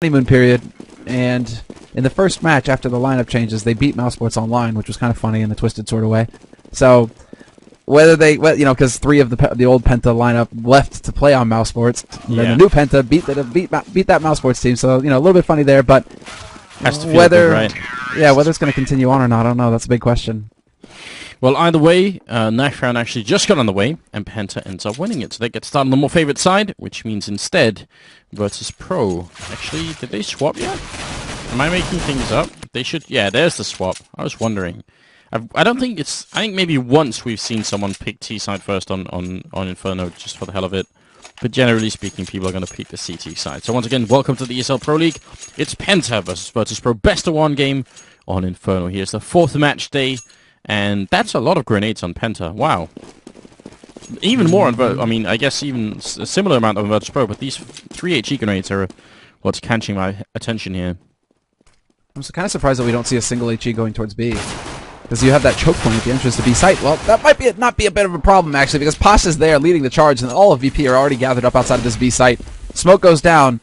honeymoon period, and in the first match after the lineup changes, they beat Mousesports Online, which was kind of funny in a twisted sort of way. So whether they, because three of the old Penta lineup left to play on Mousesports, then the new Penta beat that Mousesports team. So a little bit funny there, but has to feel good, right? Yeah, whether it's going to continue on or not, I don't know. That's a big question. Well, either way, next round actually just got on the way, and Penta ends up winning it. So they get started on the more favorite side, which means instead, VirtusPro. Actually, did they swap yet? Am I making things up? They should. Yeah, there's the swap. I was wondering. I don't think it's. I think maybe once we've seen someone pick T side first on Inferno just for the hell of it. But generally speaking, people are going to pick the CT side. So once again, welcome to the ESL Pro League. It's Penta versus VirtusPro, best of one game on Inferno. Here's the fourth match day. And that's a lot of grenades on Penta. Wow. Even more on I mean, I guess even a similar amount on VirtusPro, but these 3 HE grenades are what's catching my attention here. I'm kind of surprised that we don't see a single HE going towards B. Because you have that choke point at the entrance to B site. Well, that might not be a bit of a problem, actually, because Pasha's there leading the charge, and all of VP are already gathered up outside of this B site. Smoke goes down,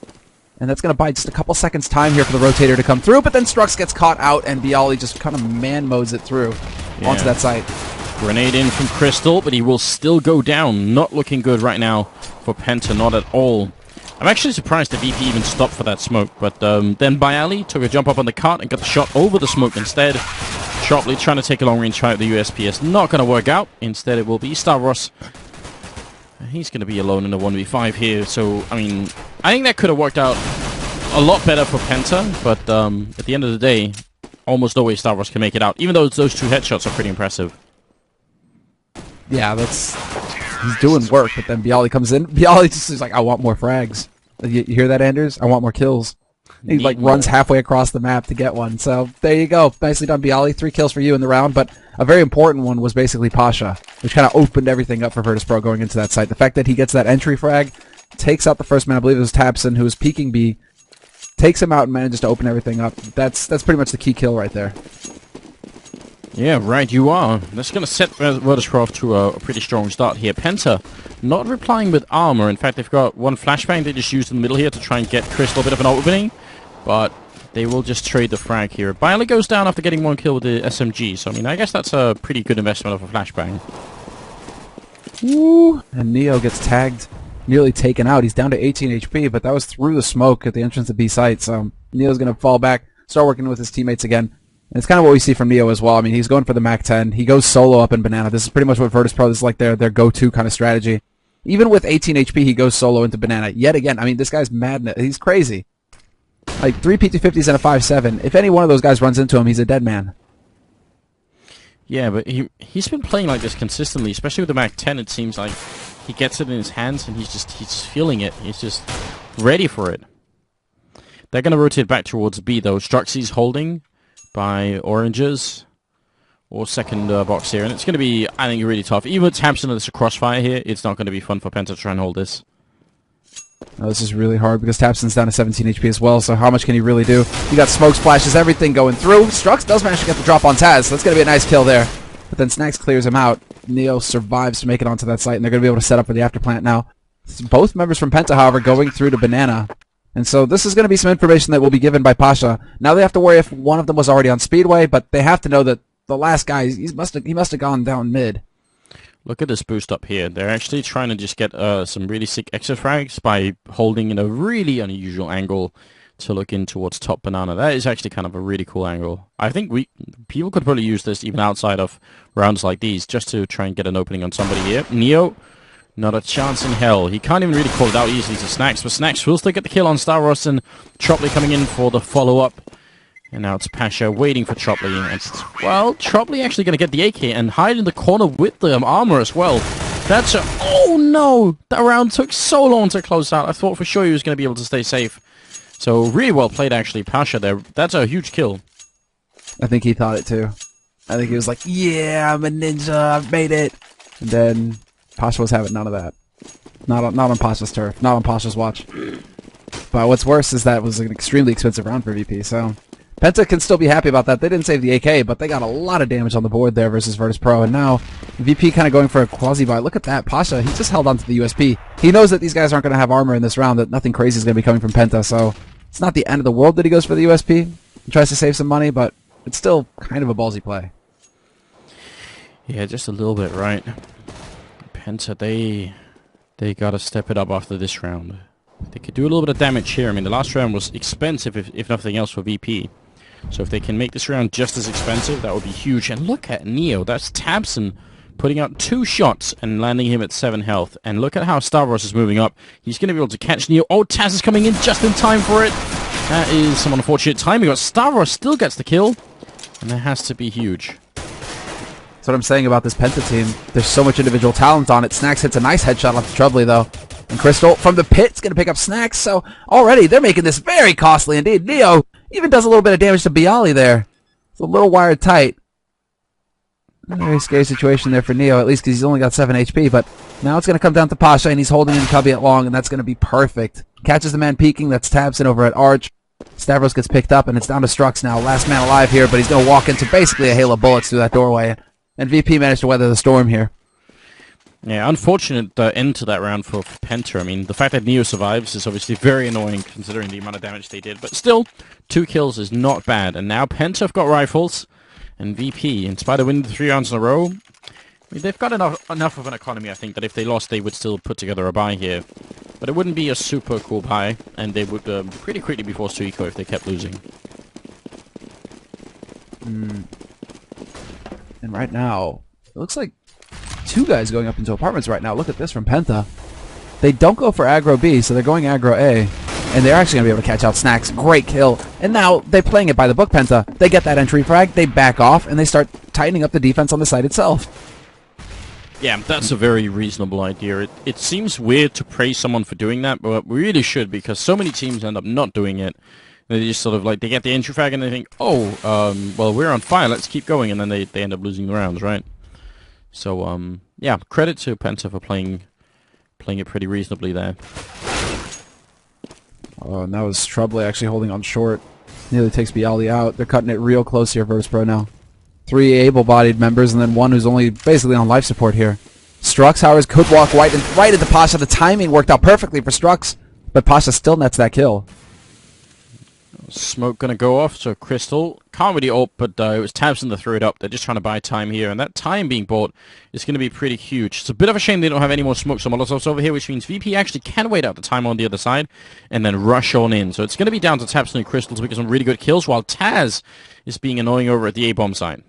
and that's going to buy just a couple seconds time here for the rotator to come through, but then Strux gets caught out, and Bialy just kind of man-modes it through onto that site. Grenade in from Crystal, but he will still go down. Not looking good right now for Penta, not at all. I'm actually surprised the VP even stopped for that smoke, but then Bialy took a jump up on the cart and got the shot over the smoke instead. Sharply trying to take a long-range try at the USPS. Not going to work out. Instead, it will be Stavros. He's going to be alone in a 1v5 here, so, I mean, I think that could have worked out a lot better for Penta, but at the end of the day, almost always Stavros can make it out, even though those 2 headshots are pretty impressive. Yeah, he's doing work, but then Bialy comes in. Bialy just is like, I want more frags. You hear that, Anders? I want more kills. He runs halfway across the map to get one. So there you go. Nicely done, Bialy. 3 kills for you in the round, but a very important one was basically Pasha, which kind of opened everything up for VirtusPro going into that site. The fact that he gets that entry frag, takes out the first man, I believe it was Tabson, who was peeking B, takes him out and manages to open everything up. That's pretty much the key kill right there. Yeah, right, you are. That's going to set VirtusPro off to a pretty strong start here. Penta not replying with armor. In fact, they've got one flashbang they just used in the middle here to try and get Crystal a bit of an opening. But they will just trade the frag here. Bialy goes down after getting 1 kill with the SMG. So, I mean, I guess that's a pretty good investment of a flashbang. Ooh, and Neo gets tagged, nearly taken out. He's down to 18 HP, but that was through the smoke at the entrance to B site. So Neo's going to fall back, start working with his teammates again. And it's kind of what we see from Neo as well. I mean, he's going for the MAC-10. He goes solo up in Banana. This is pretty much what VirtusPro is like their go-to kind of strategy. Even with 18 HP, he goes solo into Banana. Yet again, I mean, this guy's madness. He's crazy. Like, 3 PT50s and a 5.7. If any one of those guys runs into him, he's a dead man. Yeah, but he's been playing like this consistently, especially with the MAC-10. It seems like he gets it in his hands, and he's feeling it. He's just ready for it. They're going to rotate back towards B, though. Struxy's holding by Oranges, or second box here, and it's going to be, I think, really tough. Even with Tabson and it's a crossfire here, it's not going to be fun for Penta to try and hold this. Oh, this is really hard because Tabson's down to 17 HP as well, so how much can he really do? He got smoke splashes, everything going through. Strux does manage to get the drop on Taz, so that's going to be a nice kill there. But then Snacks clears him out. Neo survives to make it onto that site, and they're going to be able to set up for the afterplant now. Both members from Penta, however, going through to Banana. And so this is going to be some information that will be given by Pasha. Now they have to worry if one of them was already on Speedway, but they have to know that the last guy, he must have gone down mid. Look at this boost up here. They're actually trying to just get some really sick exit frags by holding in a really unusual angle to look in towards top Banana. That is actually kind of a really cool angle. I think people could probably use this even outside of rounds like these just to try and get an opening on somebody here. Neo, not a chance in hell. He can't even really call it out easily to Snacks, but Snacks will still get the kill on Stavros, and Tropley coming in for the follow-up. And now it's Pasha waiting for Tropley. And, well, Tropley actually going to get the AK and hide in the corner with the armor as well. That's a... Oh, no! That round took so long to close out. I thought for sure he was going to be able to stay safe. So, really well played, actually, Pasha there. That's a huge kill. I think he thought it, too. I think he was like, yeah, I'm a ninja, I've made it. And then Pasha was having none of that. Not on Pasha's turf. Not on Pasha's watch. But what's worse is that it was an extremely expensive round for VP, so... Penta can still be happy about that. They didn't save the AK, but they got a lot of damage on the board there versus VirtusPro. And now, VP kind of going for a quasi-buy. Look at that. Pasha, he just held on to the USP. He knows that these guys aren't going to have armor in this round, that nothing crazy is going to be coming from Penta. So It's not the end of the world that he goes for the USP and tries to save some money, but it's still kind of a ballsy play. Yeah, just a little bit, right? Penta, they gotta step it up after this round. They could do a little bit of damage here. I mean, the last round was expensive, if nothing else, for VP. So if they can make this round just as expensive, that would be huge. And look at Neo. That's Tabson putting out 2 shots and landing him at 7 health. And look at how Stavros is moving up. He's going to be able to catch Neo. Oh, Taz is coming in just in time for it. That is some unfortunate timing, but Stavros still gets the kill. And that has to be huge. That's what I'm saying about this Penta team. There's so much individual talent on it. Snacks hits a nice headshot off the Troubly, though. And Crystal from the pit's going to pick up Snacks. So already they're making this very costly indeed. Neo even does a little bit of damage to Bialy there. It's a little wired tight. Very scary situation there for Neo, at least because he's only got 7 HP. But now it's going to come down to Pasha, and he's holding in Cubby at long, and that's going to be perfect. Catches the man peeking. That's Tabson over at Arch. Stavros gets picked up, and it's down to Strux now. Last man alive here, but he's going to walk into basically a hail of bullets through that doorway. And VP managed to weather the storm here. Yeah, unfortunate end to that round for Penta. I mean, the fact that Neo survives is obviously very annoying considering the amount of damage they did. But still, 2 kills is not bad. And now Penta have got rifles. And VP, in spite of winning the 3 rounds in a row, I mean, they've got enough of an economy, I think, that if they lost, they would still put together a buy here. But it wouldn't be a super cool buy. And they would pretty quickly be forced to eco if they kept losing. And right now, it looks like 2 guys going up into apartments right now. Look at this from Penta. They don't go for aggro B, so they're going aggro A. And they're actually going to be able to catch out Snacks. Great kill. And now they're playing it by the book, Penta. They get that entry frag, they back off, and they start tightening up the defense on the site itself. Yeah, that's a very reasonable idea. It seems weird to praise someone for doing that, but we really should, because so many teams end up not doing it. They just sort of like, they get the entry frag and they think, oh, well, we're on fire, let's keep going, and then they end up losing the rounds, right? So, yeah, credit to Penta for playing it pretty reasonably there. Oh, and that was Troubly actually holding on short. Nearly takes Bialy out. They're cutting it real close here, VirtusPro now. 3 able-bodied members, and then 1 who's only basically on life support here. Strux, however, could walk right into Pasha. The timing worked out perfectly for Strux, but Pasha still nets that kill. Smoke gonna go off, so Crystal can't really ult, but it was Tabson that threw it up. They're just trying to buy time here, and that time being bought is going to be pretty huge. It's a bit of a shame they don't have any more smoke, so Molotov's over here, which means VP actually can wait out the time on the other side and then rush on in. So it's going to be down to Tabson and Crystal to make some really good kills, while Taz is being annoying over at the A-bomb side.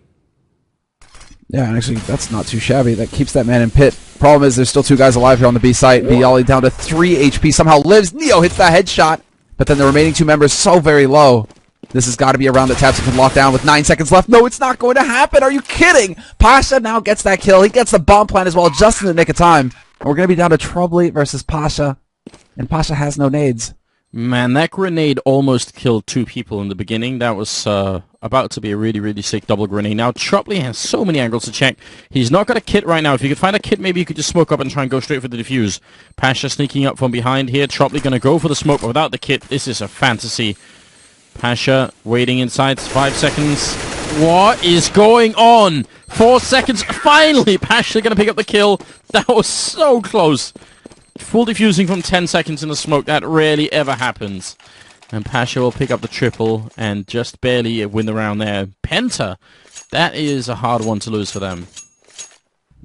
Yeah, and actually, that's not too shabby. That keeps that man in pit. Problem is, there's still 2 guys alive here on the B site. Bialy down to 3 HP, somehow lives. Neo hits that headshot. But then the remaining 2 members so very low. This has got to be a round that Tabson can lock down with 9 seconds left. No, it's not going to happen. Are you kidding? Pasha now gets that kill. He gets the bomb plant as well, just in the nick of time. And we're going to be down to Troubly versus Pasha. And Pasha has no nades. Man, that grenade almost killed 2 people in the beginning. That was about to be a really, really sick double grenade. Now, Troubly has so many angles to check. He's not got a kit right now. If you could find a kit, maybe you could just smoke up and try and go straight for the defuse. Pasha sneaking up from behind here. Troubly going to go for the smoke, but without the kit, this is a fantasy. Pasha waiting inside 5 seconds. What is going on? 4 seconds. Finally, Pasha going to pick up the kill. That was so close. Full defusing from 10 seconds in the smoke. That rarely ever happens. And Pasha will pick up the triple and just barely win the round there. Penta, that is a hard one to lose for them.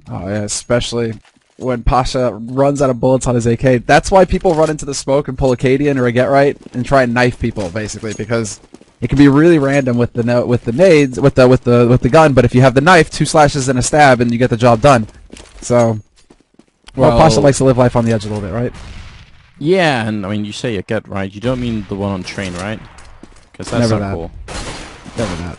Oh, yeah, especially when Pasha runs out of bullets on his AK. That's why people run into the smoke and pull a Cadian or a Get Right and try and knife people, basically, because it can be really random with the nades, with the gun. But if you have the knife, 2 slashes and a stab, and you get the job done. So, well, Pasha likes to live life on the edge a little bit, right? Yeah, and I mean, you say a Get Right, you don't mean the one on train, right? Because that's not cool. Never that.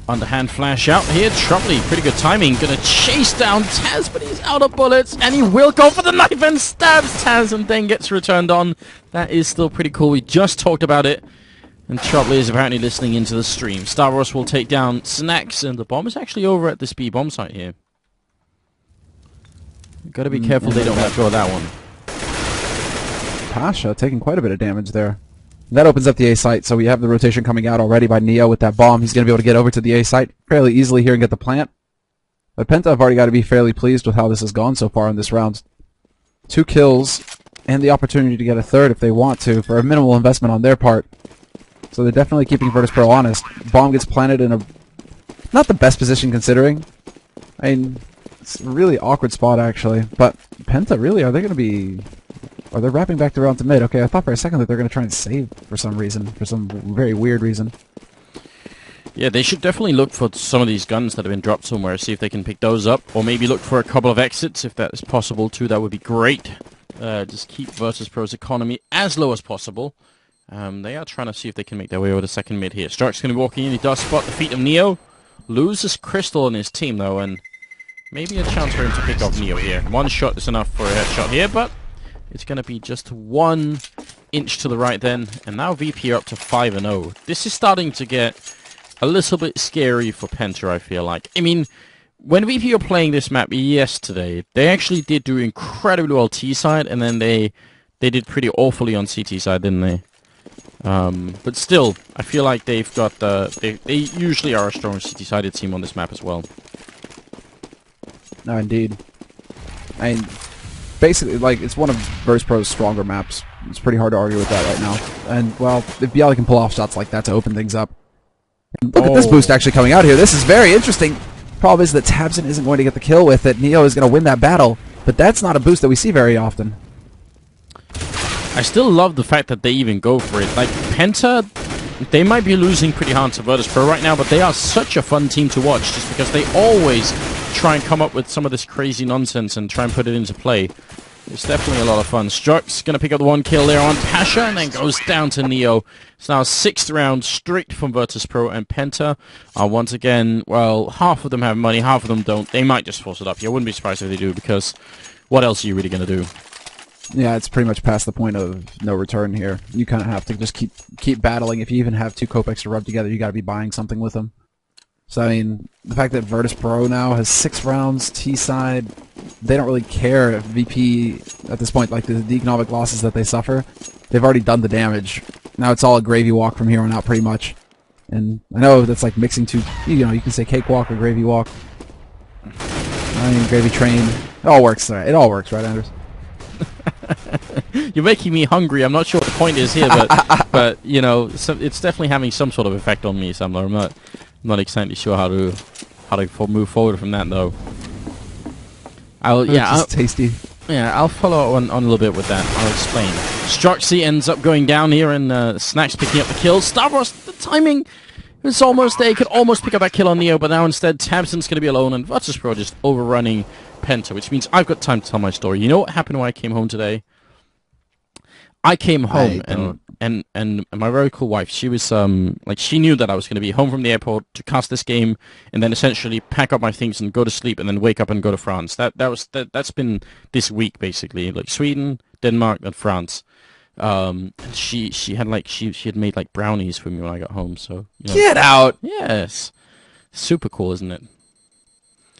Underhand flash out here. Troubly, pretty good timing. Gonna chase down Taz, but he's out of bullets, and he will go for the knife and stabs Taz and then gets returned on. That is still pretty cool. We just talked about it, and Troubly is apparently listening into the stream. Stavros will take down Snacks, and the bomb is actually over at this B bomb site here. Gotta be careful they don't let go of that one. Pasha taking quite a bit of damage there. That opens up the A site, so we have the rotation coming out already by Neo with that bomb. He's going to be able to get over to the A site fairly easily here and get the plant. But Penta have already got to be fairly pleased with how this has gone so far in this round. 2 kills and the opportunity to get a third if they want to for a minimal investment on their part. So they're definitely keeping VirtusPro honest. Bomb gets planted in a not the best position considering. I mean, it's a really awkward spot actually. But Penta, really, are they going to be... Are they wrapping back around to mid? Okay, I thought for a second that they're going to try and save for some reason, for some very weird reason. Yeah, they should definitely look for some of these guns that have been dropped somewhere, see if they can pick those up, or maybe look for a couple of exits if that is possible too. That would be great. Just keep VirtusPro's economy as low as possible. They are trying to see if they can make their way over the second mid here. Struck's going to be walking in. He does spot the feet of Neo. Loses Crystal on his team though, and maybe a chance for him to pick off Neo here. One shot is enough for a headshot here, but it's going to be just 1 inch to the right then. And now VP are up to 5-0. This is starting to get a little bit scary for Penta, I feel like. I mean, when VP were playing this map yesterday, they actually did do incredibly well T-side, and then they did pretty awfully on CT side, didn't they? But still, I feel like they've got they usually are a strong CT-sided team on this map as well. No, indeed. I mean, basically, like, it's one of VirtusPro's stronger maps. It's pretty hard to argue with that right now. And, well, if Bialy can pull off shots like that to open things up. And look at this boost actually coming out here. This is very interesting. Problem is that Tabson isn't going to get the kill with it. Neo is going to win that battle. But that's not a boost that we see very often. I still love the fact that they even go for it. Like, Penta, they might be losing pretty hard to VirtusPro right now, but they are such a fun team to watch just because they always try and come up with some of this crazy nonsense and try and put it into play. It's definitely a lot of fun. Struck's going to pick up the 1 kill there on Pasha and then goes down to Neo. It's now 6th round straight from VirtusPro, and Penta are once again, well, half of them have money, half of them don't. They might just force it up here. I wouldn't be surprised if they do, because what else are you really going to do? Yeah, it's pretty much past the point of no return here. You kind of have to just keep battling. If you even have 2 Kopecks to rub together, you got to be buying something with them. So, I mean, the fact that VirtusPro now has 6 rounds, T-side, they don't really care if VP, at this point, like the economic losses that they suffer, they've already done the damage. Now it's all a gravy walk from here on out, pretty much. And I know that's like mixing two, you know, you can say cakewalk or gravy walk. I mean, gravy train. It all works, right? It all works, right, Anders? You're making me hungry. I'm not sure what the point is here, but you know, it's definitely having some sort of effect on me, Samler. I'm not exactly sure how to move forward from that though. Tasty. Yeah, I'll follow on a little bit with that. I'll explain. Struxy ends up going down here, and Snacks picking up the kill. Stavros, the timing was almost there. He could almost pick up that kill on Neo, but now instead Tabson's going to be alone, and VirtusPro just overrunning Penta, which means I've got time to tell my story. You know what happened when I came home today? I came home and my very cool wife, she was like, she knew that I was going to be home from the airport to cast this game and then essentially pack up my things and go to sleep and then wake up and go to France. That's been this week basically, like Sweden, Denmark, and France. And she had made like brownies for me when I got home. So you know, get out. Yes, super cool, isn't it?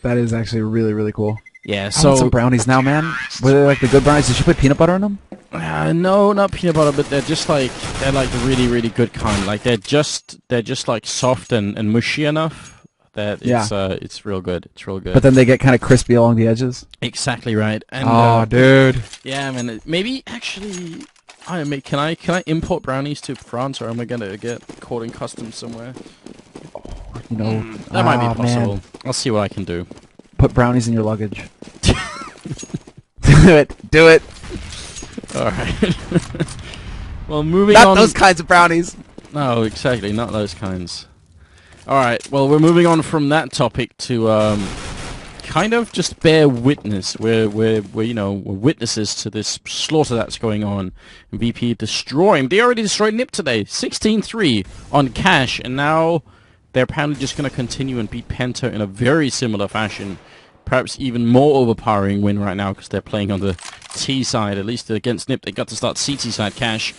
That is actually really, really cool. Yeah, I want some brownies now, man. Were they like the good brownies? Did you put peanut butter in them? No, not peanut butter, but they're like the really, really good kind. Like they're just like soft and mushy enough that it's real good. It's real good. But then they get kind of crispy along the edges. Exactly right. And, dude. Yeah, man. Maybe actually, can I import brownies to France, or am I gonna get caught in customs somewhere? You know, that might be possible. Man. I'll see what I can do. Put brownies in your luggage. Do it. Do it. All right. Well, moving on. Not those kinds of brownies. No, exactly. Not those kinds. All right. Well, we're moving on from that topic to kind of just bear witness. We're witnesses to this slaughter that's going on. VP destroying. They already destroyed Nip today. 16-3 on Cash, and now they're apparently just going to continue and beat Penta in a very similar fashion. Perhaps even more overpowering win right now because they're playing on the T side. At least against Nip, they got to start CT side Cash.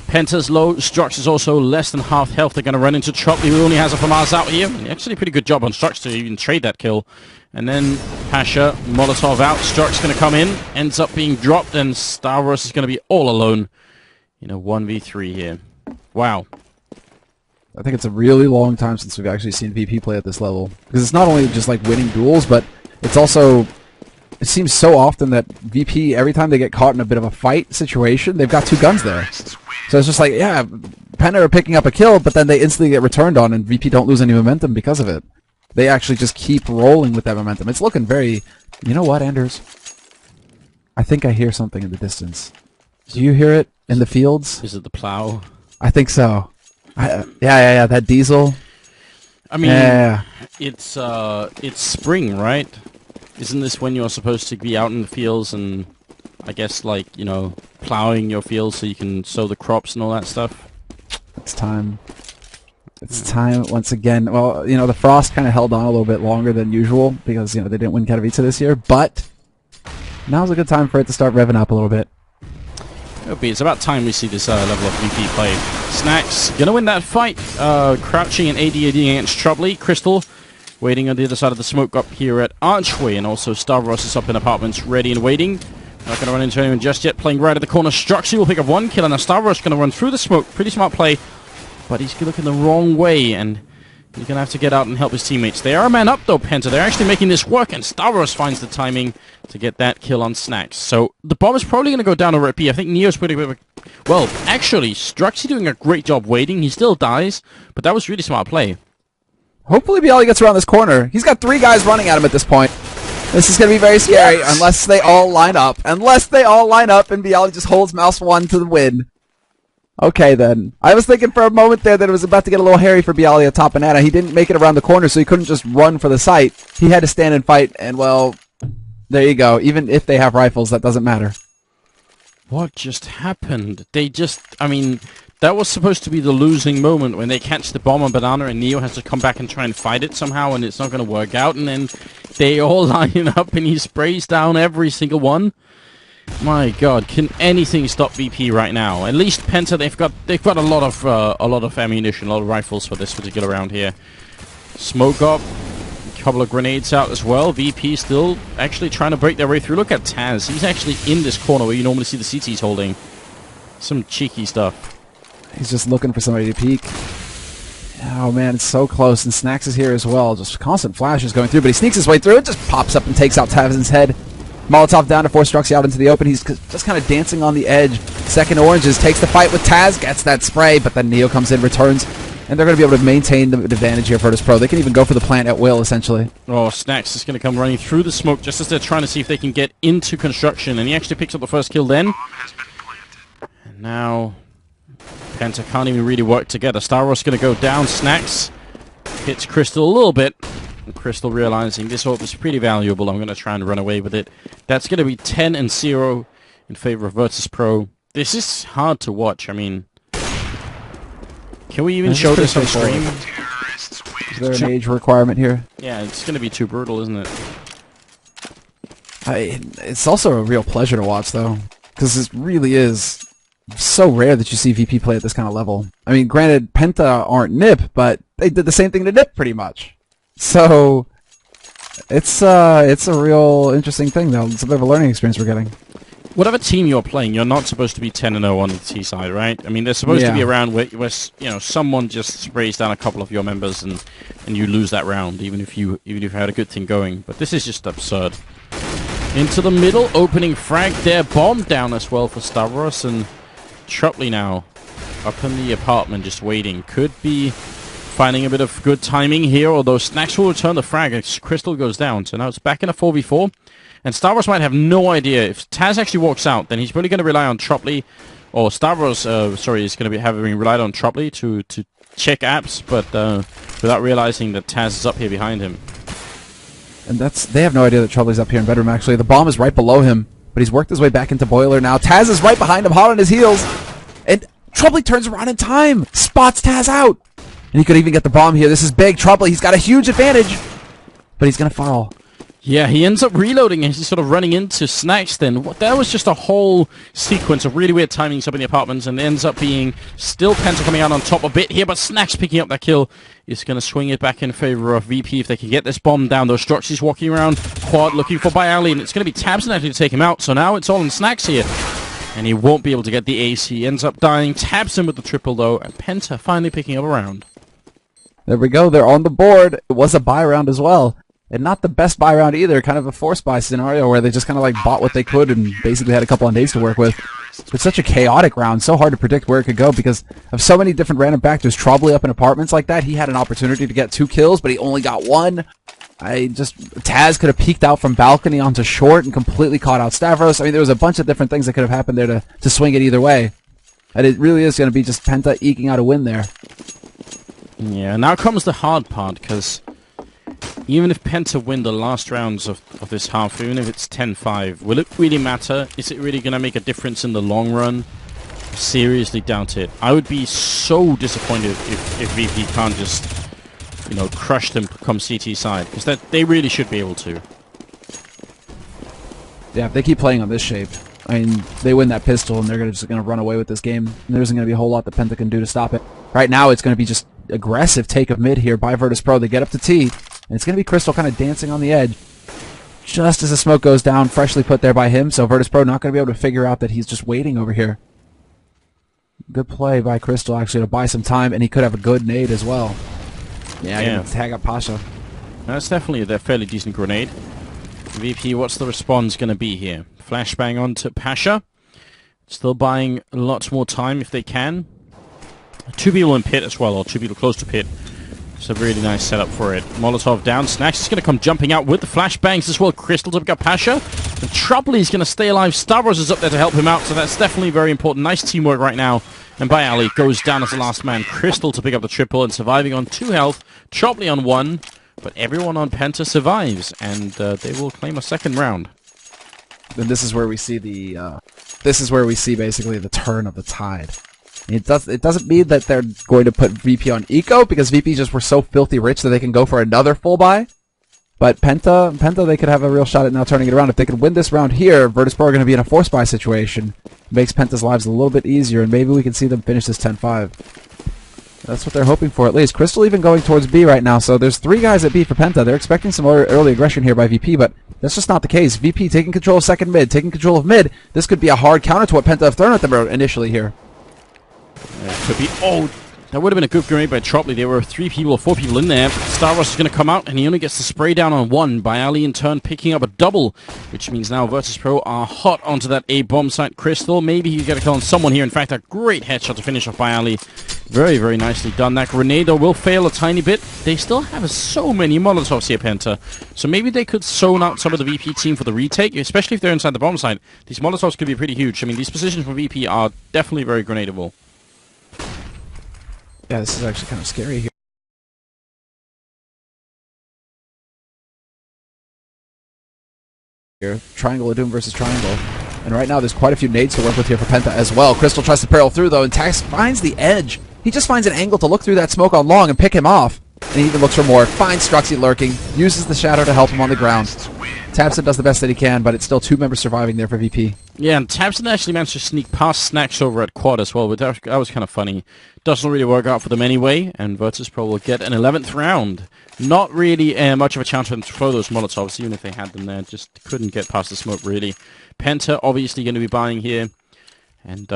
Penta's low. Strux is also less than half health. They're going to run into Chopley, who only has a FAMAS out here. Actually, pretty good job on Strux to even trade that kill. And then Pasha, Molotov out. Strux going to come in. Ends up being dropped, and Stavros is going to be all alone in a 1v3 here. Wow. I think it's a really long time since we've actually seen VP play at this level. Because it's not only just like winning duels, but it's also it seems so often that VP, every time they get caught in a bit of a fight situation, they've got 2 guns there. So it's just like, yeah, Penta are picking up a kill, but then they instantly get returned on, and VP don't lose any momentum because of it. They actually just keep rolling with that momentum. It's looking very... You know what, Anders? I think I hear something in the distance. Do you hear it in the fields? Is it the plow? I think so. Yeah, that diesel. I mean, yeah. It's spring, right? Isn't this when you're supposed to be out in the fields and, I guess, like, you know, plowing your fields so you can sow the crops and all that stuff? It's time. It's time once again. Well, you know, the Frost kind of held on a little bit longer than usual because, you know, they didn't win Katowice this year, but now's a good time for it to start revving up a little bit. It's about time we see this level of VP play. Snacks gonna win that fight. Crouching and AD against Troubley. Crystal waiting on the other side of the smoke up here at Archway, and also Stavros is up in apartments ready and waiting. Not gonna run into anyone just yet. Playing right at the corner. Struxy will pick up 1 kill, and now Stavros gonna run through the smoke. Pretty smart play, but he's looking the wrong way, and he's gonna have to get out and help his teammates. They are a man up though, Penta. They're actually making this work, and Stavros finds the timing to get that kill on Snacks. So the bomb is probably going to go down over at B. I think Neo's putting a bit of a... Well, actually, Struxy doing a great job waiting. He still dies, but that was really smart play. Hopefully Bialy gets around this corner. He's got 3 guys running at him at this point. This is going to be very scary unless they all line up. Unless they all line up and Bialy just holds mouse 1 to the win. Okay, then. I was thinking for a moment there that it was about to get a little hairy for Bialy at top banana. He didn't make it around the corner, so he couldn't just run for the site. He had to stand and fight, and well... There you go. Even if they have rifles, that doesn't matter. What just happened? They just... I mean, that was supposed to be the losing moment when they catch the bomb on Banana and Neo has to come back and try and fight it somehow and it's not going to work out. And then they all line up and he sprays down every single one. My God, can anything stop VP right now? At least Penta, they've got a lot of ammunition, a lot of rifles for this particular round here. Smoke up. Couple of grenades out as well. VP still actually trying to break their way through. Look at Taz. He's actually in this corner where you normally see the CTs holding. Some cheeky stuff. He's just looking for somebody to peek. Oh man, it's so close. And Snacks is here as well. Just constant flashes going through, but he sneaks his way through. It just pops up and takes out Taz's head. Molotov down to force Struxy out into the open. He's just kind of dancing on the edge. Second Oranges takes the fight with Taz, gets that spray, but then Neo comes in, returns. And they're going to be able to maintain the advantage here, VirtusPro. They can even go for the plant at will, essentially. Oh, Snacks is going to come running through the smoke just as they're trying to see if they can get into construction. And he actually picks up the first kill then. And now, Penta can't even really work together. Stavros going to go down. Snacks hits Crystal a little bit. And Crystal realizing this orb is pretty valuable. I'm going to try and run away with it. That's going to be 10-0 in favor of VirtusPro. This is hard to watch. I mean... Can we even show this on stream? Is there an age requirement here? Yeah, it's going to be too brutal, isn't it? It's also a real pleasure to watch, though. Because this really is so rare that you see VP play at this kind of level. I mean, granted, Penta aren't NIP, but they did the same thing to NIP, pretty much. So, it's a real interesting thing, though. It's a bit of a learning experience we're getting. Whatever team you're playing, you're not supposed to be 10-0 on the T side, right? I mean, they're supposed to be around where you know, someone just sprays down a couple of your members and you lose that round, even if you had a good thing going. But this is just absurd. Into the middle, opening frag there, bomb down as well for Stavros, and Trupley now up in the apartment just waiting. Could be finding a bit of good timing here, although Snacks will return the frag as Crystal goes down. So now it's back in a 4v4. And Stavros might have no idea. If Taz actually walks out, then he's probably going to rely on Trupley, or Stavros, sorry, is going to be having relied on Trupley to check apps, but without realizing that Taz is up here behind him. And they have no idea that Trupley's up here in bedroom, actually. The bomb is right below him, but he's worked his way back into Boiler now. Taz is right behind him, hot on his heels, and Trupley turns around in time, spots Taz out, and he could even get the bomb here. This is big. Trupley, he's got a huge advantage, but he's going to fall. Yeah, he ends up reloading and he's sort of running into Snacks then. That was just a whole sequence of really weird timings up in the apartments, and it ends up being still Penta coming out on top a bit here, but Snacks picking up that kill is going to swing it back in favor of VP if they can get this bomb down. Those Struxy's walking around quad looking for Bialy, and it's going to be Tabs actually to take him out, so now it's all on Snacks here. And he won't be able to get the ace. He ends up dying. Tabs him with the triple though, and Penta finally picking up a round. There we go. They're on the board. It was a buy round as well. And not the best buy round either, kind of a forced buy scenario where they just kind of like bought what they could and basically had a couple of days to work with. It's such a chaotic round, so hard to predict where it could go because of so many different random factors. Troubly up in apartments like that, he had an opportunity to get 2 kills, but he only got 1. Taz could have peeked out from balcony onto short and completely caught out Stavros. I mean, there was a bunch of different things that could have happened there to swing it either way. And it really is going to be just Penta eking out a win there. Yeah, now comes the hard part, because even if Penta win the last rounds of this half, even if it's 10-5, will it really matter? Is it really going to make a difference in the long run? Seriously doubt it. I would be so disappointed if VP can't just, you know, crush them come CT side, because they really should be able to. Yeah, if they keep playing on this shape, I mean, they win that pistol and they're just going to run away with this game. And there isn't going to be a whole lot that Penta can do to stop it. Right now, it's going to be just aggressive take of mid here by VirtusPro. They get up to T, and it's going to be Crystal kind of dancing on the edge. Just as the smoke goes down, freshly put there by him, so VirtusPro not going to be able to figure out that he's just waiting over here. Good play by Crystal, actually, to buy some time, and he could have a good nade as well. Yeah, going to tag up Pasha. That's definitely a fairly decent grenade. VP, what's the response going to be here? Flashbang onto Pasha. Still buying lots more time if they can. 2 people in pit as well, or 2 people close to pit. It's a really nice setup for it. Molotov down. Snacks is going to come jumping out with the flashbangs as well. Crystal to pick up Pasha. And Troubly is going to stay alive. Stavros is up there to help him out, so that's definitely very important. Nice teamwork right now. And by Ali goes down as the last man. Crystal to pick up the triple and surviving on 2 health. Troubly on 1. But everyone on Penta survives, and they will claim a second round. Then this is where we see basically the turn of the tide. It doesn't mean that they're going to put VP on eco, because VP just were so filthy rich that they can go for another full buy. But Penta, they could have a real shot at now turning it around. If they could win this round here, VirtusPro are going to be in a force buy situation. It makes Penta's lives a little bit easier, and maybe we can see them finish this 10-5. That's what they're hoping for, at least. Crystal even going towards B right now, so there's 3 guys at B for Penta. They're expecting some early aggression here by VP, but that's just not the case. VP taking control of second mid, taking control of mid. This could be a hard counter to what Penta have thrown at them initially here. Could be. Oh, that would have been a good grenade by Troubly. There were 3 people or 4 people in there. Stavros is going to come out, and he only gets to spray down on 1 by Ali in turn picking up a double, which means now VirtusPro are hot onto that A bomb site. Crystal, maybe he can get a kill on someone here. In fact, a great headshot to finish off by Ali. Very, very nicely done. That grenade, though, will fail a tiny bit. They still have so many Molotovs here, Penta. So maybe they could zone out some of the VP team for the retake, especially if they're inside the bomb site. These Molotovs could be pretty huge. I mean, these positions for VP are definitely very grenadable. Yeah, this is actually kind of scary here. Triangle of Doom versus Triangle. And right now there's quite a few nades to work with here for Penta as well. Crystal tries to barrel through though, and Tax finds the edge. He just finds an angle to look through that smoke on long and pick him off. And he even looks for more. Finds Struxy lurking. Uses the shadow to help him on the ground. Tabson does the best that he can, but it's still 2 members surviving there for VP. Yeah, and Tabson actually managed to sneak past Snacks over at quad as well, but that was kind of funny. Doesn't really work out for them anyway, and VirtusPro will get an 11th round. Not really much of a chance for them to throw those Molotovs, even if they had them there. Just couldn't get past the smoke, really. Penta obviously going to be buying here. And,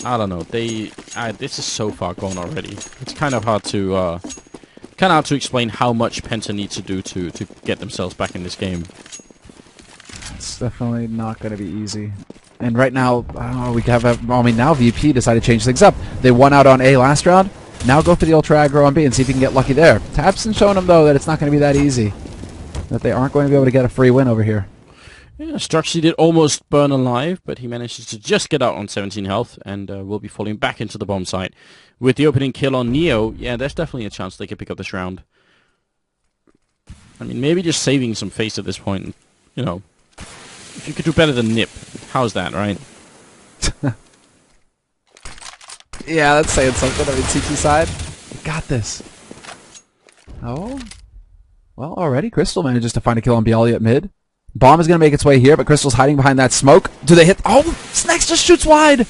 I don't know. This is so far gone already. It's kind of hard to explain how much Penta needs to do to get themselves back in this game. It's definitely not going to be easy. And right now, now VP decided to change things up. They won out on A last round. Now go for the ultra aggro on B and see if you can get lucky there. Tabson showing them, though, that it's not going to be that easy. That they aren't going to be able to get a free win over here. Yeah, Struxy did almost burn alive, but he manages to just get out on 17 health and will be falling back into the bomb site. With the opening kill on Neo, yeah, there's definitely a chance they could pick up this round. I mean, maybe just saving some face at this point. You know, if you could do better than Nip, how's that, right? Yeah, that's saying something. I mean, CT side, we got this. Oh, well, already Crystal manages to find a kill on Bialy at mid. Bomb is going to make its way here, but Crystal's hiding behind that smoke. Do they hit? Oh, Snacks just shoots wide.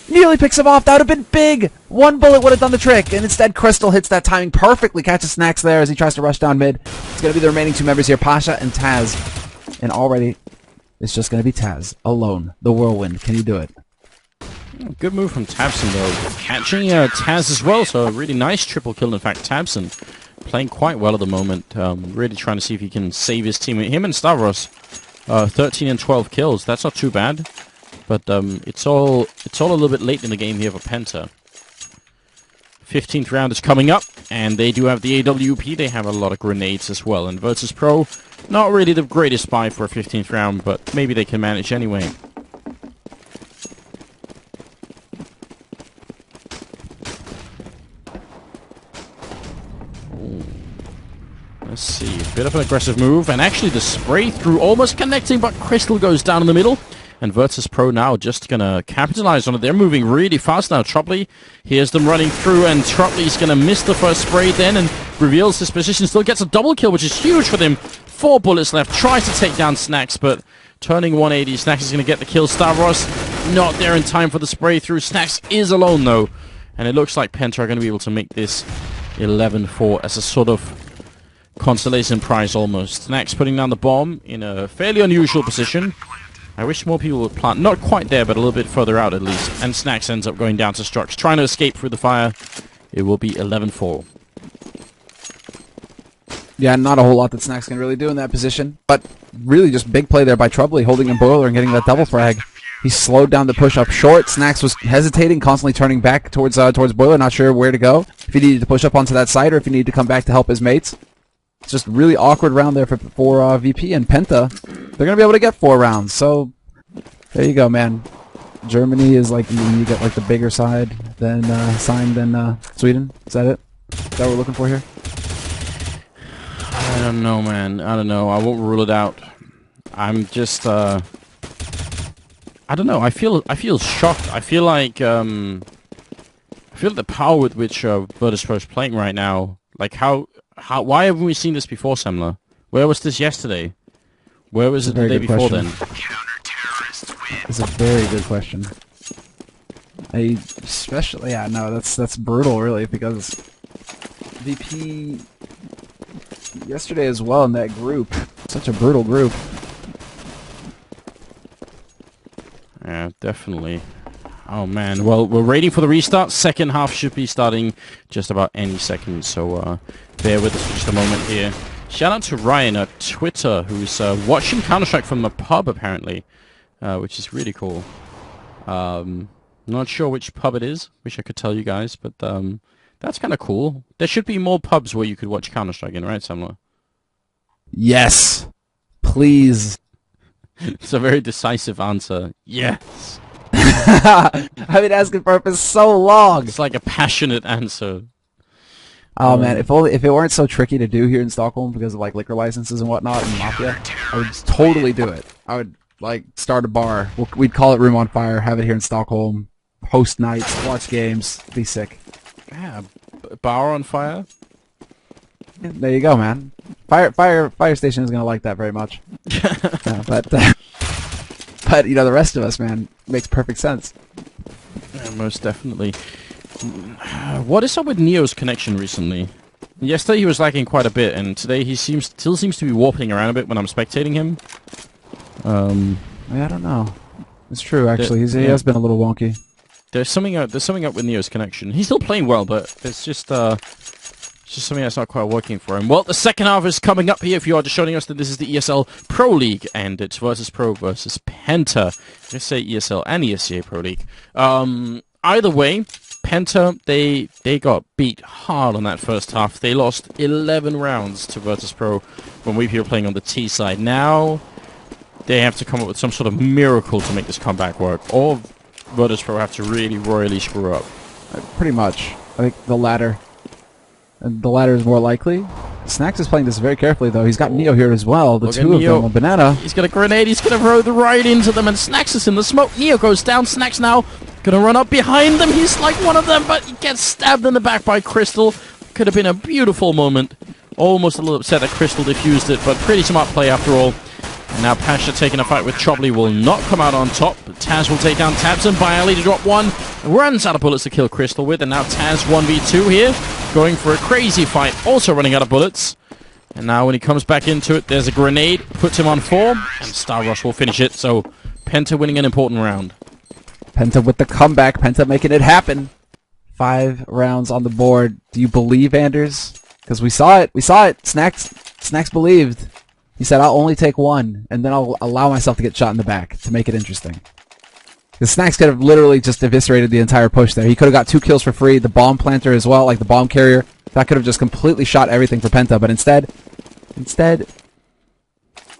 Nearly picks him off. That would have been big. 1 bullet would have done the trick. And instead, Crystal hits that timing perfectly. Catches Snacks there as he tries to rush down mid. It's going to be the remaining 2 members here, Pasha and Taz. And already, it's just going to be Taz alone. The whirlwind. Can he do it? Good move from Tabson, though. Catching Taz as well, so a really nice triple kill, in fact. Tabson playing quite well at the moment. Really trying to see if he can save his team. Him and Stavros, 13 and 12 kills. That's not too bad. But it's all a little bit late in the game here for Penta. 15th round is coming up, and they do have the AWP. They have a lot of grenades as well. And VirtusPro, not really the greatest buy for a 15th round, but maybe they can manage anyway. Let's see, a bit of an aggressive move, and actually the spray through almost connecting, but Crystal goes down in the middle. And VirtusPro now just gonna capitalize on it. They're moving really fast now. Tropley, here's them running through, and Tropley's gonna miss the first spray then and reveals his position. Still gets a double kill, which is huge for them. 4 bullets left. Tries to take down Snacks, but turning 180. Snacks is gonna get the kill. Stavros not there in time for the spray through. Snacks is alone though, and it looks like Penta are gonna be able to make this 11-4 as a sort of consolation prize almost. Snacks putting down the bomb in a fairly unusual position. I wish more people would plant. Not quite there, but a little bit further out at least. And Snacks ends up going down to Strux, trying to escape through the fire. It will be 11-4. Yeah, not a whole lot that Snacks can really do in that position. But really just big play there by Troubley, holding in Boiler and getting that double frag. He slowed down the push up short. Snacks was hesitating, constantly turning back towards Boiler, not sure where to go. If he needed to push up onto that side or if he needed to come back to help his mates. It's just really awkward round there for VP and Penta. They're going to be able to get 4 rounds. So, there you go, man. Germany is like, you get like the bigger side than Sweden. Is that it? Is that what we're looking for here? I don't know, man. I don't know. I won't rule it out. I'm just, I don't know. I feel shocked. I feel like, the power with which VirtusPro is playing right now. Like why haven't we seen this before, Semler? Where was this yesterday? Where was it the day before then? It's a very good question. Especially, yeah, no, that's brutal, really, because VP yesterday as well in that group. Such a brutal group. Yeah, definitely. Oh man, well, we're waiting for the restart. Second half should be starting just about any second, so bear with us for just a moment here. Shout out to Ryan at Twitter, who's watching Counter-Strike from the pub, apparently, which is really cool. Not sure which pub it is. Wish I could tell you guys, but that's kind of cool. There should be more pubs where you could watch Counter-Strike in, right, Samla? Yes. Please. It's a very decisive answer. Yes. I've been asking for it for so long. It's like a passionate answer. Oh man, if it weren't so tricky to do here in Stockholm because of like liquor licenses and whatnot and Mafia, I would totally do it. I would like start a bar. We'd call it Room on Fire, have it here in Stockholm, host nights, watch games, be sick. Yeah, bar on fire. There you go, man. Fire station is gonna like that very much. But you know, the rest of us, man, makes perfect sense. Yeah, most definitely. What is up with Neo's connection recently? Yesterday he was lagging quite a bit, and today he still seems to be warping around a bit when I'm spectating him. I don't know. It's true, actually. He has been a little wonky. There's something up with Neo's connection. He's still playing well, but it's just something that's not quite working for him. Well, the second half is coming up here. If you are just showing us that this is the ESL Pro League, and it's VirtusPro versus Penta. Let's say ESL and ESCA Pro League. Either way, Penta, they got beat hard on that first half. They lost 11 rounds to VirtusPro when we were playing on the T side. Now, they have to come up with some sort of miracle to make this comeback work, or VirtusPro have to really royally screw up. Pretty much. I think the latter. And the latter is more likely. Snacks is playing this very carefully, though. He's got Neo here as well. The two of them, a banana. He's got a grenade. He's going to throw the right into them, and Snacks is in the smoke. Neo goes down. Snacks now going to run up behind them. He's like one of them, but he gets stabbed in the back by Crystal. Could have been a beautiful moment. Almost a little upset that Crystal defused it, but pretty smart play after all. And now Pasha taking a fight with Chobley will not come out on top. But Taz will take down Tabs, and Bialy to drop one. Runs out of bullets to kill Crystal with, and now Taz 1v2 here. Going for a crazy fight, also running out of bullets. And now when he comes back into it, there's a grenade, puts him on 4, and Star Rush will finish it. So Penta winning an important round. Penta with the comeback, Penta making it happen. 5 rounds on the board. Do you believe, Anders, Because we saw it. We saw it. Snacks believed. He said, I'll only take one, and then I'll allow myself to get shot in the back to make it interesting. Because Snacks could have literally just eviscerated the entire push there. He could have got 2 kills for free. The bomb planter as well, like the bomb carrier. That could have just completely shot everything for Penta. But instead,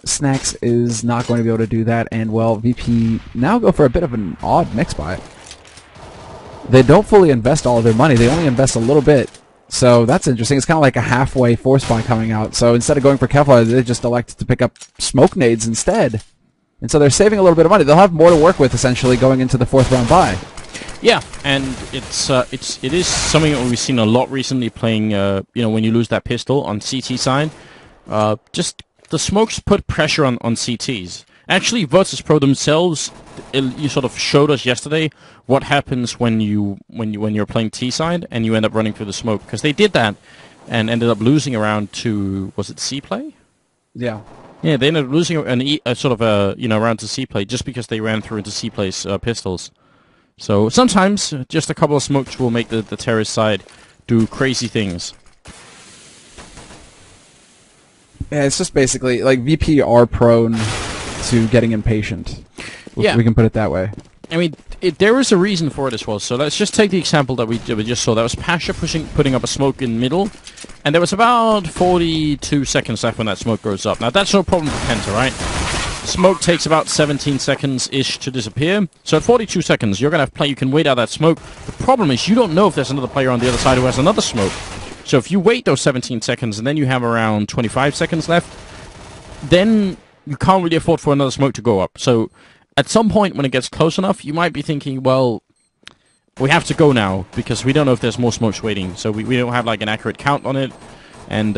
Snacks is not going to be able to do that. And, well, VP now go for a bit of an odd mix buy. They don't fully invest all of their money. They only invest a little bit. So that's interesting. It's kind of like a halfway force buy coming out. So instead of going for Kevlar, they just elect to pick up smoke nades instead. And so they're saving a little bit of money. They'll have more to work with, essentially, going into the 4th round buy. Yeah, and it is something that we've seen a lot recently playing, when you lose that pistol on CT side. Just the smokes put pressure on CTs. Actually, VirtusPro themselves, you sort of showed us yesterday what happens when you're playing T side and you end up running through the smoke, because they did that and ended up losing around to, was it C play? Yeah. Yeah, they ended up losing round to C play just because they ran through into C play's pistols. So sometimes just a couple of smokes will make the terrorist side do crazy things. Yeah, it's just basically like VP are prone to getting impatient. Yeah, we can put it that way. I mean, there is a reason for it as well. So let's just take the example that we just saw. That was Pasha putting up a smoke in middle, and there was about 42 seconds left when that smoke goes up. Now that's no problem for Penta, right? Smoke takes about 17 seconds-ish to disappear. So at 42 seconds, you're gonna have play. You can wait out that smoke. The problem is you don't know if there's another player on the other side who has another smoke. So if you wait those 17 seconds and then you have around 25 seconds left, then you can't really afford for another smoke to go up. So at some point when it gets close enough, you might be thinking, well, we have to go now because we don't know if there's more smokes waiting. So we don't have like an accurate count on it. And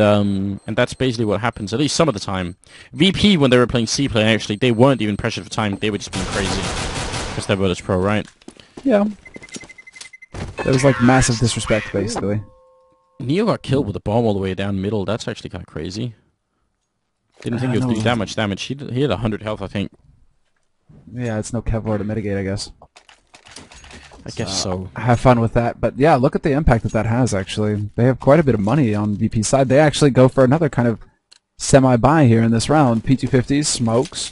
that's basically what happens, at least some of the time. VP, when they were playing C play, actually, they weren't even pressured for time. They were just being crazy. Because they're VirtusPro, right? Yeah. There was like massive disrespect, basically. Neo got killed with a bomb all the way down middle. That's actually kind of crazy. Didn't think it would do that much damage. He had 100 health, I think. Yeah, it's no Kevlar to mitigate, I guess. I guess so. Have fun with that. But yeah, look at the impact that has, actually. They have quite a bit of money on VP's side. They actually go for another kind of semi-buy here in this round. P250s, smokes.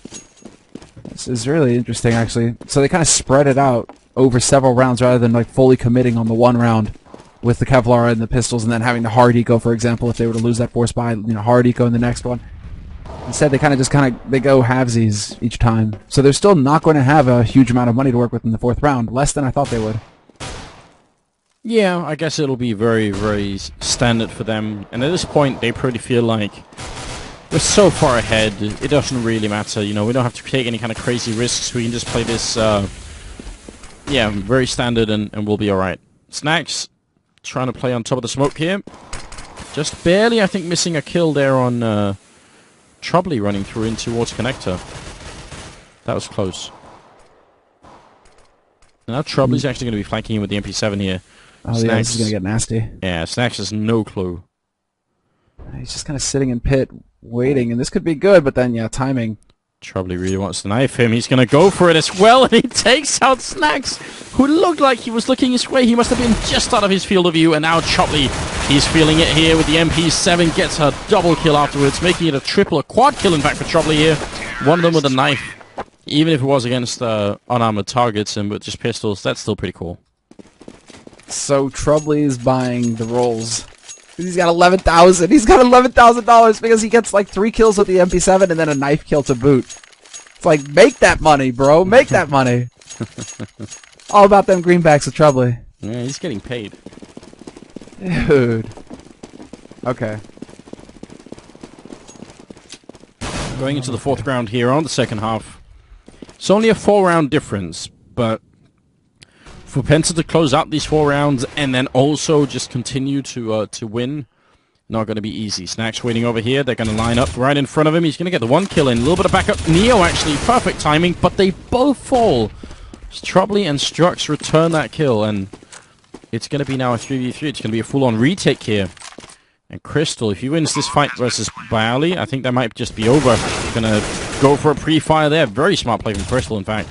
This is really interesting, actually. So they kind of spread it out over several rounds rather than like fully committing on the one round with the Kevlar and the pistols and then having the hard eco, for example, if they were to lose that force buy, hard eco in the next one. Instead, they they go halvesies each time. So they're still not going to have a huge amount of money to work with in the 4th round. Less than I thought they would. Yeah, I guess it'll be very, very standard for them. And at this point, they pretty feel like we're so far ahead, it doesn't really matter. We don't have to take any kind of crazy risks. We can just play this, very standard and we'll be alright. Snacks, trying to play on top of the smoke here. Just barely, I think, missing a kill there on Troubly running through in towards connector. That was close. Now Troubly's actually going to be flanking him with the MP7 here. Oh, Snacks, yeah, this is going to get nasty. Yeah, Snacks has no clue. He's just kind of sitting in pit, waiting, and this could be good, but then, yeah, timing. Troubly really wants to knife him. He's going to go for it as well, and he takes out Snacks, who looked like he was looking his way. He must have been just out of his field of view, and now Troubly, he's feeling it here with the MP7, gets a double kill afterwards, making it a quad kill, in fact, for Troubly here. One of them with a knife. Even if it was against unarmored targets and with just pistols, that's still pretty cool. So Troubly is buying the rolls. He's got 11,000. He's got $11,000 because he gets like 3 kills with the MP7 and then a knife kill to boot. It's like, make that money, bro. Make that money. All about them greenbacks with Troubly. Yeah, he's getting paid. Dude. Okay. Going into the 4th round here on the second half. It's only a 4-round difference, but for Penta to close out these 4 rounds and then also just continue to win, not going to be easy. Snacks waiting over here. They're going to line up right in front of him. He's going to get the 1 kill in. A little bit of backup. Neo, actually, perfect timing, but they both fall. Troubly and Strux return that kill, and it's going to be now a 3v3. It's going to be a full-on retake here. And Crystal, if he wins this fight versus Bialy, I think that might just be over. Going to go for a pre-fire there. Very smart play from Crystal, in fact.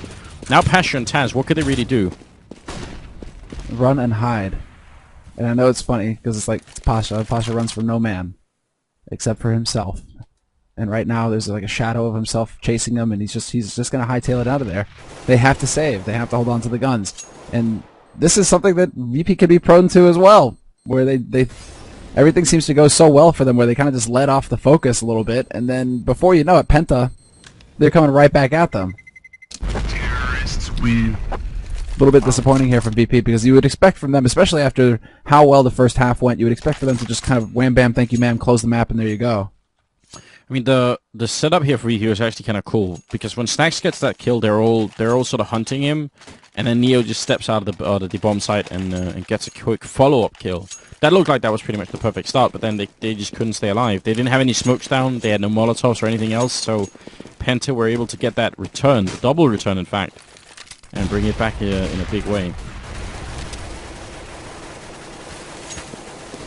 Now Pasha and Taz, what could they really do? Run and hide. And I know it's funny because it's like it's Pasha. Pasha runs from no man except for himself. And right now there's like a shadow of himself chasing him, and he's just gonna hightail it out of there. They have to save. They have to hold on to the guns. And this is something that VP could be prone to as well, where they everything seems to go so well for them, where they kind of just let off the focus a little bit, and then before you know it, Penta, they're coming right back at them. A little bit disappointing here from VP, because you would expect from them, especially after how well the first half went, you would expect for them to just kind of wham bam, thank you ma'am, close the map, and there you go. I mean, the setup here for VP is actually kind of cool, because when Snacks gets that kill, they're all sort of hunting him, and then Neo just steps out of the bomb site and gets a quick follow-up kill. That looked like that was pretty much the perfect start, but then they just couldn't stay alive. They didn't have any smokes down, they had no Molotovs or anything else, so Penta were able to get that return, the double return in fact, and bring it back in a big way.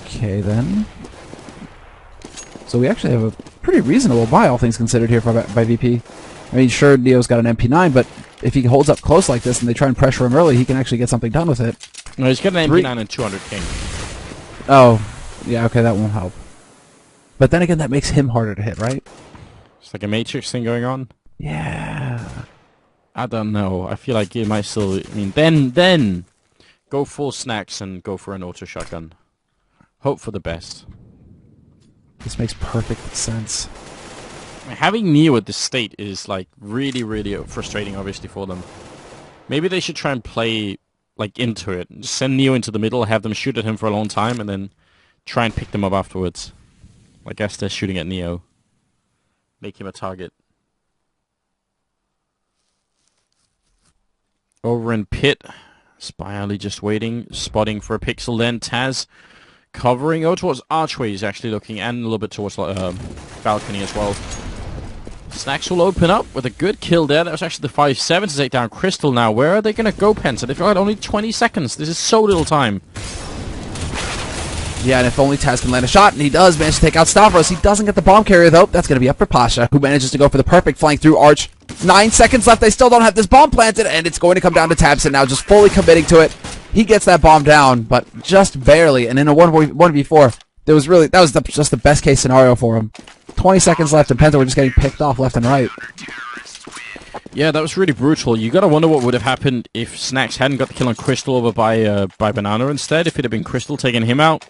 Okay then. So we actually have a pretty reasonable buy, all things considered, here by VP. I mean, sure, Neo's got an MP9, but if he holds up close like this and they try and pressure him early, he can actually get something done with it. No, he's got an MP9 and 200 king. Oh, yeah, okay, that won't help. But then again, that makes him harder to hit, right? It's like a Matrix thing going on. Yeah. I don't know. I feel like he might still... I mean, then go full Snacks and go for an auto shotgun. Hope for the best. This makes perfect sense. I mean, having Neo at this state is, like, really, really frustrating, obviously, for them. Maybe they should try and play, like, into it. Just send Neo into the middle, have them shoot at him for a long time, and then try and pick them up afterwards. I guess they're shooting at Neo. Make him a target. Over in pit, Spy Alley just waiting, spotting for a pixel then. Taz covering towards archway, he's actually looking, and a little bit towards balcony as well. Snacks will open up with a good kill there. That was actually the 5-7 to take down Crystal now. Where are they going to go, Penta? They've got only 20 seconds. This is so little time. Yeah, and if only Taz can land a shot, and he does manage to take out Stavros. He doesn't get the bomb carrier, though. That's going to be up for Pasha, who manages to go for the perfect flank through Arch. 9 seconds left. They still don't have this bomb planted, and it's going to come down to Tabson now, just fully committing to it. He gets that bomb down, but just barely. And in a 1v4, that was just the best case scenario for him. 20 seconds left, and Penta were just getting picked off left and right. Yeah, that was really brutal. You gotta wonder what would have happened if Snacks hadn't got the kill on Crystal over by Banana instead. If it had been Crystal taking him out,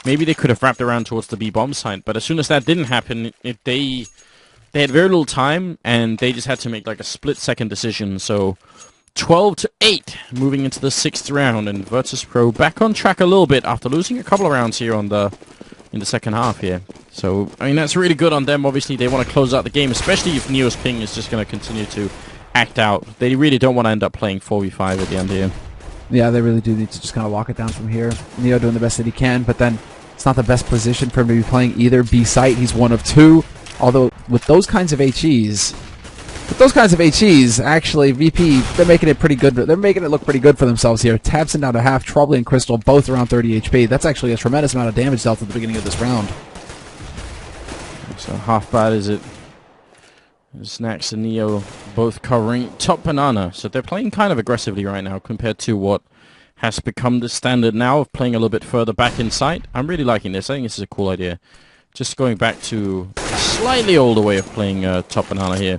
maybe they could have wrapped around towards the B-bomb site. But as soon as that didn't happen, they had very little time, and they just had to make like a split-second decision. So 12-8, moving into the 6th round, and VirtusPro back on track a little bit after losing a couple of rounds here in the second half here. So, I mean, that's really good on them. Obviously, they want to close out the game, especially if Neo's ping is just going to continue to act out. They really don't want to end up playing 4v5 at the end here. Yeah, they really do need to just kind of lock it down from here. Neo doing the best that he can, but then it's not the best position for him to be playing either B site. He's 1 of 2. Although, with those kinds of HEs, actually, VP, they're making it pretty good. They're making it look pretty good for themselves here. Tabson down to half, Trouble and Crystal both around 30 HP. That's actually a tremendous amount of damage dealt at the beginning of this round. So half bad is it? Snacks and Neo both covering top Banana. So they're playing kind of aggressively right now compared to what has become the standard now of playing a little bit further back in sight. I'm really liking this. I think this is a cool idea. Just going back to a slightly older way of playing top Banana here.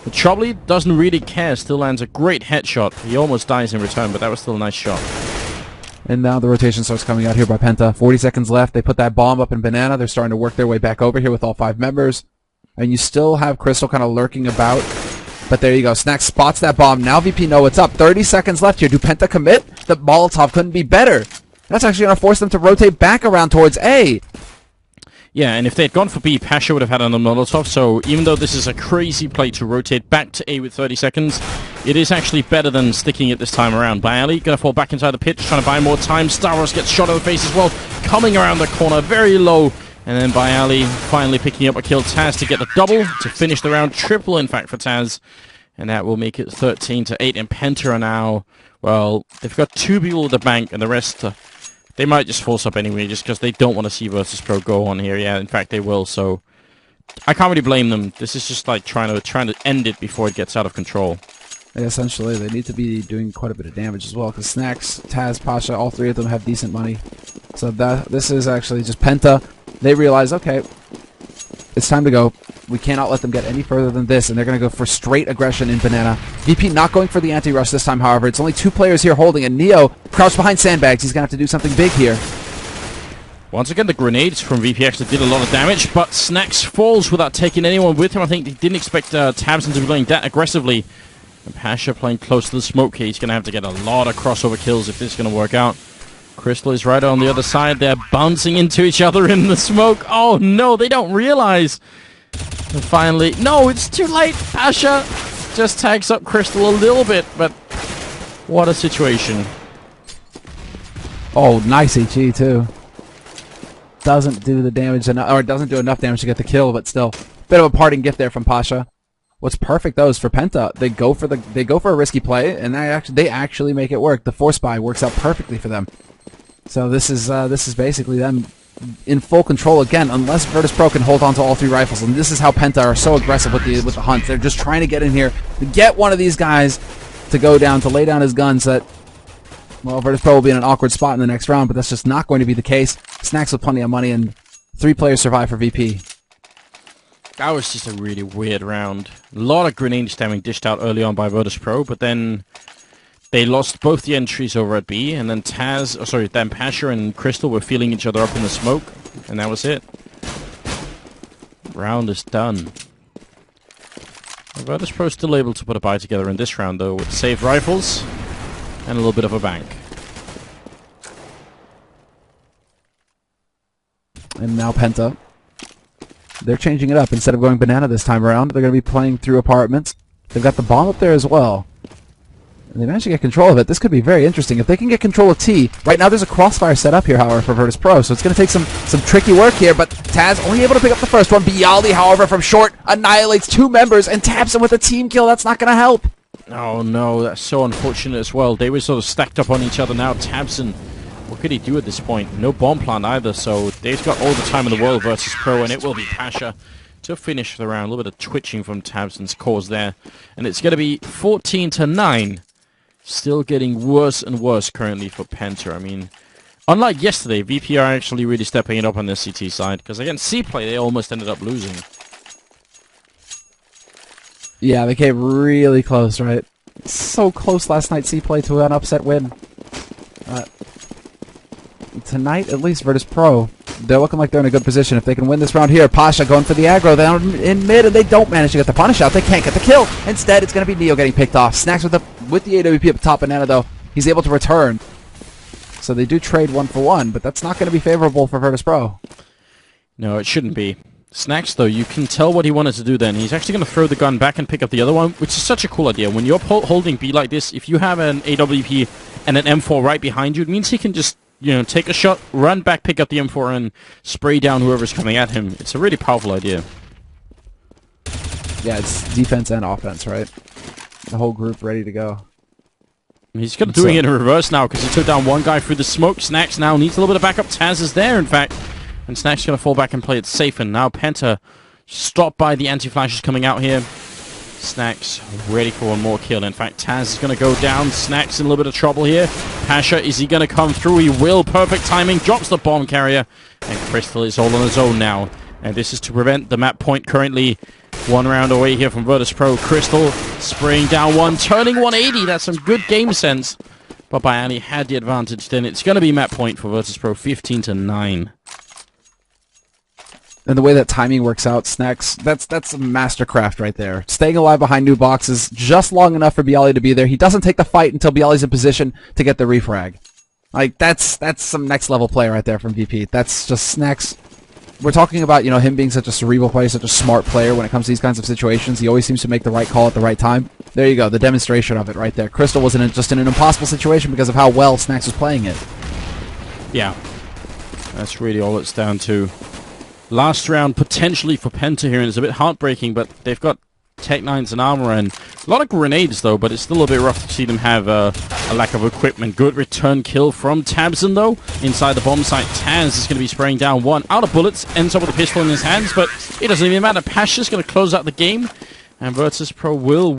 But Trouble doesn't really care, still lands a great headshot. He almost dies in return, but that was still a nice shot. And now the rotation starts coming out here by Penta. 40 seconds left. They put that bomb up in Banana. They're starting to work their way back over here with all 5 members. And you still have Crystal kind of lurking about. But there you go. Snacks spots that bomb. Now VP know what's up. 30 seconds left here. Do Penta commit? The Molotov couldn't be better. That's actually going to force them to rotate back around towards A. Yeah, and if they had gone for B, Pasha would have had another Molotov, so even though this is a crazy play to rotate back to A with 30 seconds, it is actually better than sticking it this time around. Bayali going to fall back inside the pit, trying to buy more time. Stavros gets shot in the face as well, coming around the corner, very low. And then Bayali finally picking up a kill. Taz to get the double, to finish the round. Triple, in fact, for Taz. And that will make it 13-8, and Penta are now, well, they've got 2 people at the bank, and the rest... they might just force up anyway, just because they don't want to see VirtusPro go on here. Yeah, in fact, they will. So I can't really blame them. This is just like trying to end it before it gets out of control. Yeah, essentially, they need to be doing quite a bit of damage as well. Because Snacks, Taz, Pasha, all 3 of them have decent money. It's So this is actually just Penta. They realize, okay, it's time to go. We cannot let them get any further than this, and they're going to go for straight aggression in Banana. VP not going for the anti-rush this time, however. It's only 2 players here holding, and Neo crouched behind sandbags. He's going to have to do something big here. Once again, the grenades from VP actually did a lot of damage, but Snacks falls without taking anyone with him. I think he didn't expect Tabson to be playing that aggressively. And Pasha playing close to the smoke here. He's going to have to get a lot of crossover kills if this is going to work out. Crystal is right on the other side. They're bouncing into each other in the smoke. Oh no, they don't realize. And finally, no, it's too late. Pasha just tags up Crystal a little bit, but what a situation. Oh, nice HE too. Doesn't do the damage enough, or doesn't do enough damage to get the kill, but still, bit of a parting gift there from Pasha. What's perfect though is for Penta, they go for a risky play, and they actually make it work. The force buy works out perfectly for them. So this is basically them in full control again, unless VirtusPro can hold on to all 3 rifles. And this is how Penta are so aggressive with the hunt. They're just trying to get in here to get one of these guys to go down, to lay down his guns. That, well, VirtusPro will be in an awkward spot in the next round, but that's just not going to be the case. Snacks with plenty of money, and 3 players survive for VP. That was just a really weird round. A lot of grenade stemming dished out early on by VirtusPro, but then they lost both the entries over at B, and then then Pasha and Crystal were feeling each other up in the smoke, and that was it. Round is done. VirtusPro still able to put a buy together in this round, though, with saved rifles and a little bit of a bank. And now Penta. They're changing it up. Instead of going Banana this time around, they're going to be playing through apartments. They've got the bomb up there as well. And they managed to get control of it. This could be very interesting. If they can get control of T, right now there's a crossfire set up here, however, for VirtusPro, so it's going to take some tricky work here, but Taz only able to pick up the first one. Bialdi, however, from short, annihilates 2 members and taps him with a team kill. That's not going to help. Oh no, that's so unfortunate as well. They were sort of stacked up on each other now. Tabson, what could he do at this point? No bomb plant either, so they've got all the time in the world VirtusPro, and it will be Pasha to finish the round. A little bit of twitching from Tabson's cause there. And it's going to be 14-9. Still getting worse and worse currently for Penta. I mean, unlike yesterday, VP are actually really stepping it up on their CT side, because against C-Play, they almost ended up losing. Yeah, they came really close, right? So close last night, C-Play, to an upset win. Tonight, at least, VirtusPro, they're looking like they're in a good position. If they can win this round here, Pasha going for the aggro down in mid, and they don't manage to get the punish out. They can't get the kill. Instead, it's going to be Neo getting picked off. Snacks with the AWP up top, Banana, though. He's able to return. So they do trade 1-for-1, but that's not going to be favorable for VirtusPro. No, it shouldn't be. Snacks, though, you can tell what he wanted to do then. He's actually going to throw the gun back and pick up the other one, which is such a cool idea. When you're holding B like this, if you have an AWP and an M4 right behind you, it means he can just, take a shot, run back, pick up the M4, and spray down whoever's coming at him. It's a really powerful idea. Yeah, it's defense and offense, right? The whole group ready to go. He's kind of doing it in reverse now, because he took down one guy through the smoke. Snacks now needs a little bit of backup. Taz is there, in fact. And Snacks going to fall back and play it safe. And now Penta stopped by the anti-flashes coming out here. Snacks ready for one more kill. In fact, Taz is going to go down. Snacks in a little bit of trouble here. Pasha, is he going to come through? He will. Perfect timing. Drops the bomb carrier. And Crystal is all on his own now. And this is to prevent the map point currently 1 round away here from VirtusPro. Crystal spraying down one, turning 180. That's some good game sense. But Biani had the advantage. Then it's going to be map point for VirtusPro, 15-9. And the way that timing works out, Snacks, that's a mastercraft right there. Staying alive behind new boxes just long enough for Bialy to be there. He doesn't take the fight until Bialy's in position to get the refrag. Like, that's some next level play right there from VP. That's just Snacks. We're talking about, him being such a cerebral player, such a smart player when it comes to these kinds of situations. He always seems to make the right call at the right time. There you go, the demonstration of it right there. Crystal was just in an impossible situation because of how well Snacks was playing it. Yeah, that's really all it's down to. Last round potentially for Penta here, and it's a bit heartbreaking, but they've got Tech-9s and armor and a lot of grenades though, but it's still a bit rough to see them have a lack of equipment. Good return kill from Tabson though, inside the bomb site. Taz is going to be spraying down one, out of bullets, ends up with a pistol in his hands, but it doesn't even matter. Pasha's going to close out the game, and VirtusPro will